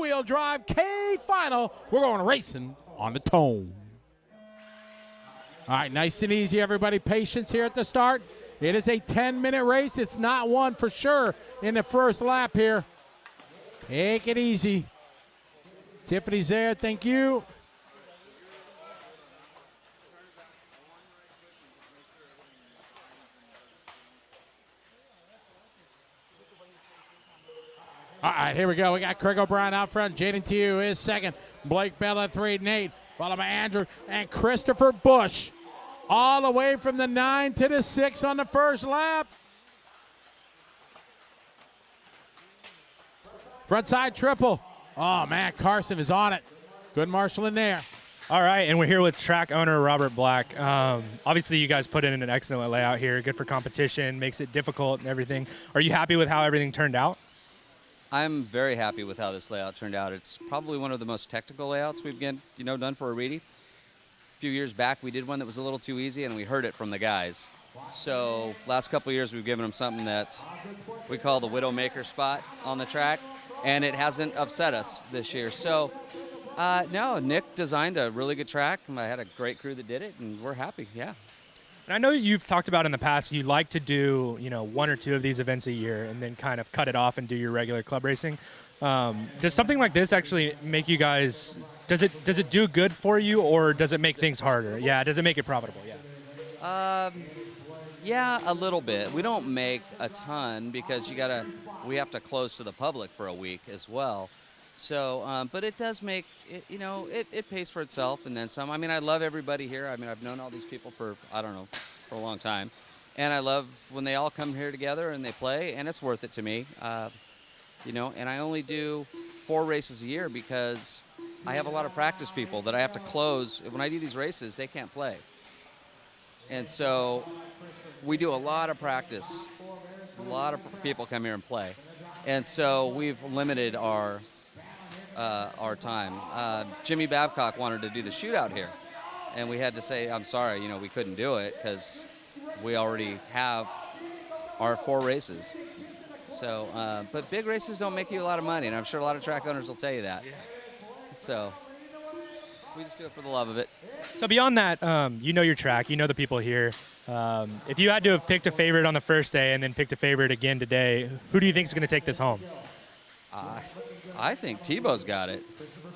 four-wheel drive K final. We're going racing on the Tone. All right, nice and easy, everybody. Patience here at the start. It is a 10-minute race. It's not one for sure in the first lap here. Take it easy. Tiffany's there. Thank you. All right, here we go. We got Kraig Obrien out front. Jaden Tiu is second. Blake Bell at 3, Nate, followed by Andrew and Christopher Bush. All the way from the 9 to the 6 on the first lap. Front side triple. Oh, man, Carson is on it. Good marshal in there. All right, and we're here with track owner Robert Black. Obviously, you guys put in an excellent layout here. Good for competition, makes it difficult and everything. Are you happy with how everything turned out? I'm very happy with how this layout turned out. It's probably one of the most technical layouts we've done for a Reedy. A few years back, we did one that was a little too easy, and we heard it from the guys. So last couple of years, we've given them something that we call the Widowmaker spot on the track, and it hasn't upset us this year. So, no, Nick designed a really good track. I had a great crew that did it, and we're happy, yeah. And I know you've talked about in the past you like to do, 1 or 2 of these events a year and then kind of cut it off and do your regular club racing. Does something like this actually make you guys, does it do good for you, or does it make things harder? Yeah, does it make it profitable? Yeah. Yeah, a little bit. We don't make a ton because we have to close to the public for a week as well. So, but it does make it, it pays for itself and then some. I mean, I love everybody here. I mean, I've known all these people for, I don't know, for a long time. And I love when they all come here together and they play, and it's worth it to me. And I only do 4 races a year because I have a lot of practice people that I have to close. When I do these races, they can't play. And so we do a lot of practice. A lot of people come here and play. And so we've limited our time. Jimmy Babcock wanted to do the shootout here, and we had to say, I'm sorry, we couldn't do it because we already have our 4 races. So, but big races don't make you a lot of money, and I'm sure a lot of track owners will tell you that. Yeah. So we just do it for the love of it. So beyond that, you know your track, you know the people here. If you had to have picked a favorite on the first day and then picked a favorite again today, who do you think is going to take this home? I think Tebow's got it.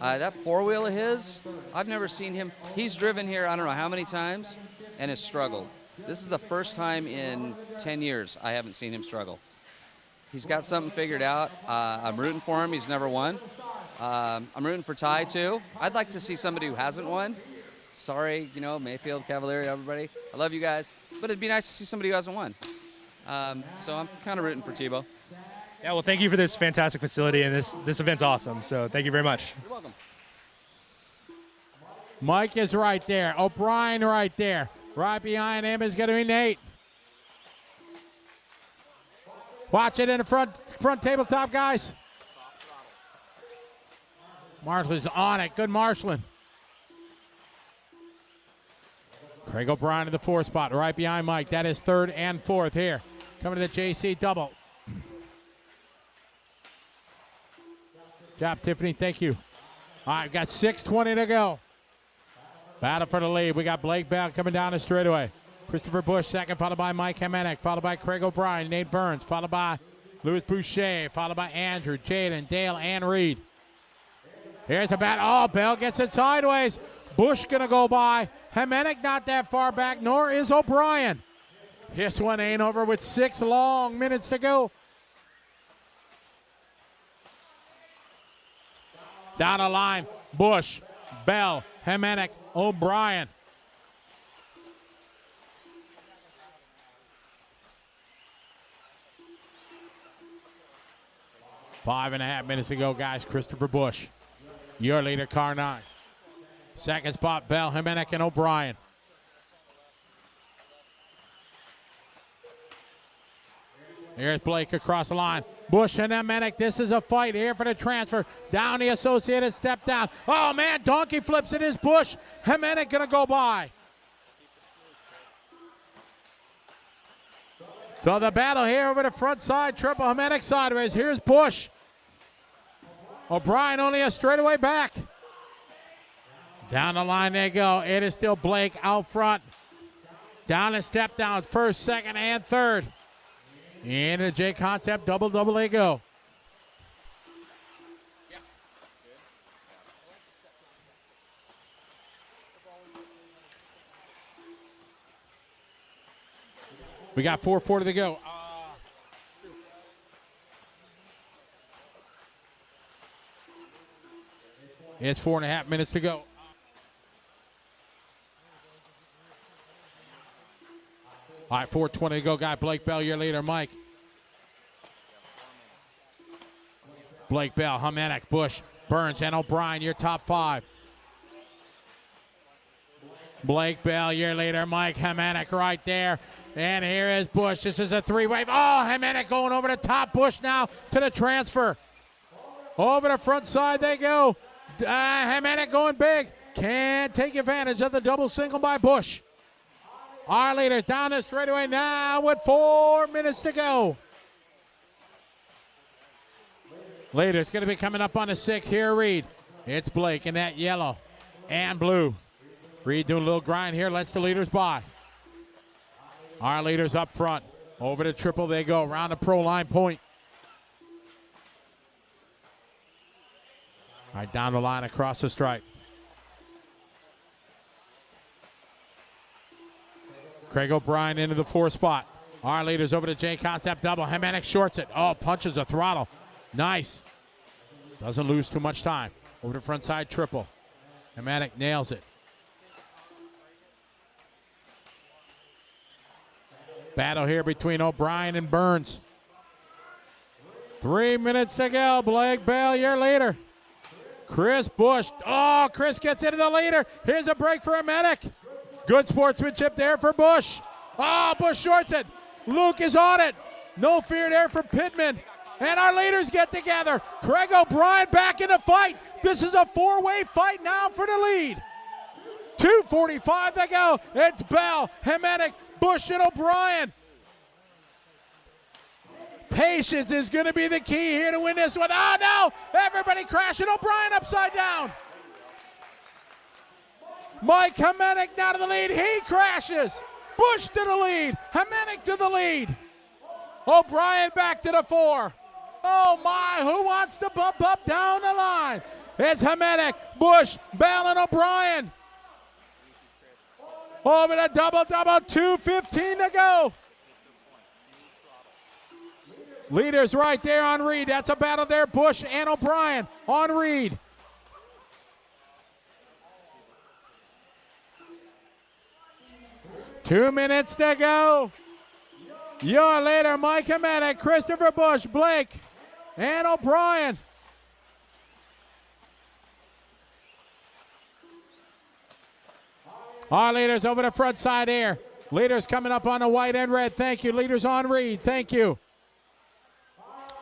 That 4-wheel of his, I've never seen him. He's driven here I don't know how many times and has struggled. This is the first time in 10 years I haven't seen him struggle. He's got something figured out. I'm rooting for him. He's never won. I'm rooting for Ty, too. I'd like to see somebody who hasn't won. Sorry, Mayfield, Cavalieri, everybody. I love you guys. But it'd be nice to see somebody who hasn't won. So I'm kind of rooting for Tebow. Yeah, well, thank you for this fantastic facility, and this event's awesome. So thank you very much. You're welcome. Mike is right there. O'Brien right there. Right behind him is going to be Nate. Watch it in the front tabletop, guys. Marshal's on it. Good marshaling. Kraig Obrien in the 4th spot, right behind Mike. That is 3rd and 4th here. Coming to the JC double. Job, Tiffany. Thank you. All right, got 6:20 to go. Battle for the lead. We got Blake Bell coming down the straightaway. Christopher Bush second, followed by Mike Himanek, followed by Kraig Obrien, Nate Burns, followed by Louis Boucher, followed by Andrew, Jaden, Dale, and Reed. Here's the bat. Oh, Bell gets it sideways. Bush going to go by. Himanek not that far back, nor is Obrien. This one ain't over with 6 long minutes to go. Down the line, Bush, Bell, Himanek, Obrien. Five and a half minutes to go, guys. Christopher Bush, your leader, car 9. Second spot, Bell, Himanek, and Obrien. Here's Blake across the line. Bush and Himanek. This is a fight here for the transfer. Down the Associated, step down. Oh, man, donkey flips it is Bush. Himanek going to go by. So the battle here over the front side. Triple Himanek sideways. Here's Bush. Obrien only a straightaway back. Down the line they go. It is still Blake out front. Down and step down, first, second, and third. Into the J Concept double they go. We got 4:40 to go. It's 4.5 minutes to go. All right, 4:20 to go. Got Blake Bell, your leader, Mike. Blake Bell, Himanek, Bush, Burns, and Obrien, your top 5. Blake Bell, your leader, Mike. Himanek right there. And here is Bush. This is a 3-wave. Oh, Himanek going over the top. Bush now to the transfer. Over the front side they go. Himanek going big. Can't take advantage of the double single by Bush. Our leaders down the straightaway now with 4 minutes to go. Leaders going to be coming up on the 6 here, Reed. It's Blake in that yellow and blue. Reed doing a little grind here, lets the leaders by. Our leaders up front. Over the triple they go, around the pro line point. All right, down the line across the stripe. Kraig Obrien into the 4 spot. Our leaders over to J Concept double. Himanek shorts it. Oh, punches the throttle. Nice. Doesn't lose too much time. Over the front side triple. Himanek nails it. Battle here between Obrien and Burns. 3 minutes to go. Blake Bell, your leader. Chris Bush. Oh, Chris gets into the leader. Here's a break for Himanek. Good sportsmanship there for Bush. Oh, Bush shorts it. Luke is on it. No fear there for Pittman. And our leaders get together. Kraig Obrien back in the fight. This is a 4-way fight now for the lead. 2:45 to go. It's Bell, Himanek, Bush, and Obrien. Patience is going to be the key here to win this one. Oh, no. Everybody crashing. Obrien upside down. Mike Himanek down to the lead. He crashes. Bush to the lead. Himanek to the lead. Obrien back to the 4. Oh, my. Who wants to bump up down the line? It's Himanek, Bush, Bell, and Obrien. Over the double-double. 2:15 to go. Leaders right there on Reed. That's a battle there. Bush and Obrien on Reed. Two minutes to go. Your leader, Mike Himanek, Christopher Bush, Blake, and Obrien. Our leaders over the front side here. Leaders coming up on the white and red. Thank you. Leaders on Reed. Thank you.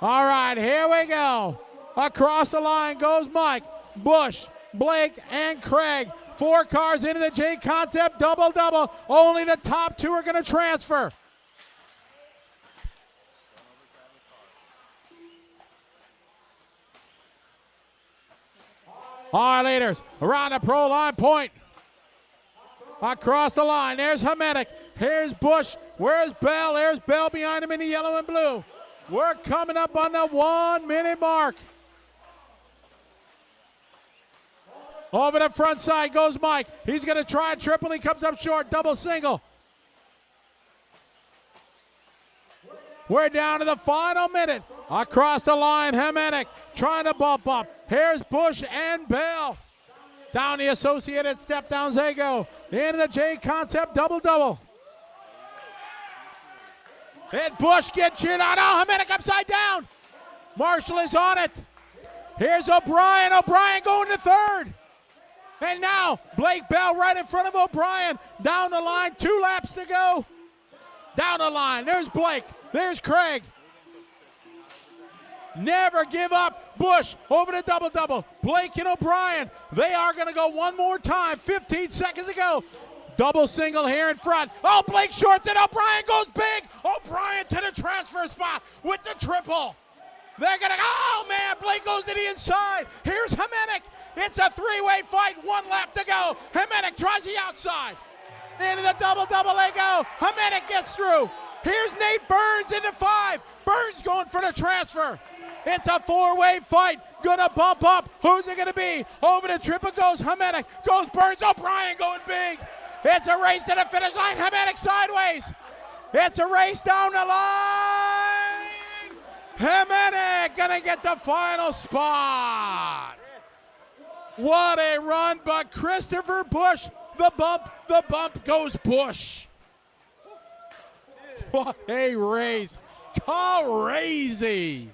All right, here we go. Across the line goes Mike, Bush, Blake, and Kraig. 4 cars into the J Concept double-double. Only the top 2 are going to transfer. Our leaders around the pro line point. Across the line, there's Himanek. Here's Bush. Where's Bell? There's Bell behind him in the yellow and blue. We're coming up on the 1-minute mark. Over the front side goes Mike. He's going to try a triple. He comes up short. Double single. We're down to the final minute. Across the line, Himanek trying to bump up. Here's Bush and Bell. Down the associated step downs they go. Into the J Concept double-double. And Bush gets cheered on. Oh, Himanek upside down. Marshall is on it. Here's Obrien. Obrien going to 3rd. And now Blake Bell right in front of Obrien. Down the line, 2 laps to go. Down the line, there's Blake. There's Kraig. Never give up. Bush over the double-double. Blake and Obrien. They are going to go one more time. 15 seconds to go. Double single here in front. Oh, Blake shorts it. Obrien goes big. Obrien to the transfer spot with the triple. They're going to, oh man, Blake goes to the inside. Here's Himanek. It's a three-way fight, 1 lap to go. Himanek tries the outside. Into the double they go. Himanek gets through. Here's Nate Burns into 5. Burns going for the transfer. It's a 4-way fight. Gonna bump up. Who's it gonna be? Over the triple goes Himanek. Goes Burns. O'Brien going big. It's a race to the finish line. Himanek sideways. It's a race down the line. Himanek gonna get the final spot. What a run, but Christopher Bush, the bump goes Bush. What a race. Crazy.